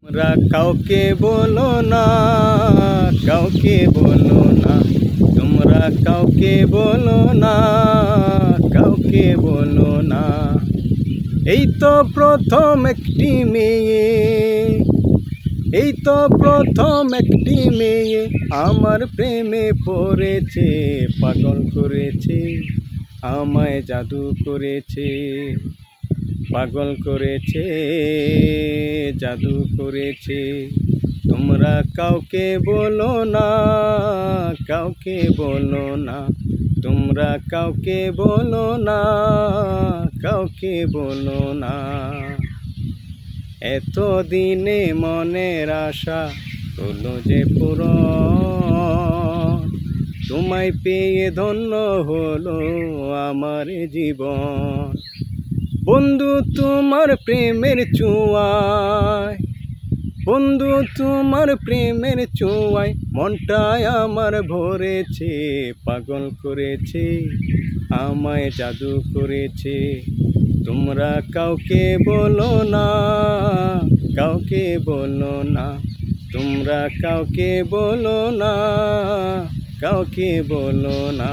তোমরা কাউকে বলো না, কাউকে বলো না, তোমরা কাউকে বলো না, কাউকে বলো না। এই তো প্রথম একটি মেয়ে, এই তো প্রথম একটি মেয়ে আমার প্রেমে পড়েছে, পাগল করেছে, আমায় জাদু করেছে, পাগল করেছে, জাদু করেছে। তোমরা কাউকে বলো না, কাউকে বলো না, তোমরা কাউকে বলো না, কাউকে বলো না। এতদিনে মনের আশা হলো যে পূরণ, তোমায় পেয়ে ধন্য হলো আমার জীবন। বন্ধু তোমার প্রেমের ছোঁয়ায়, বন্ধু তোমার প্রেমের ছোঁয়ায় মনটায় আমার ভরেছে, পাগল করেছে, আমায় জাদু করেছে। তোমরা কাউকে বলো না, কাউকে বলো না, তোমরা কাউকে বলো না, কাউকে বলো না।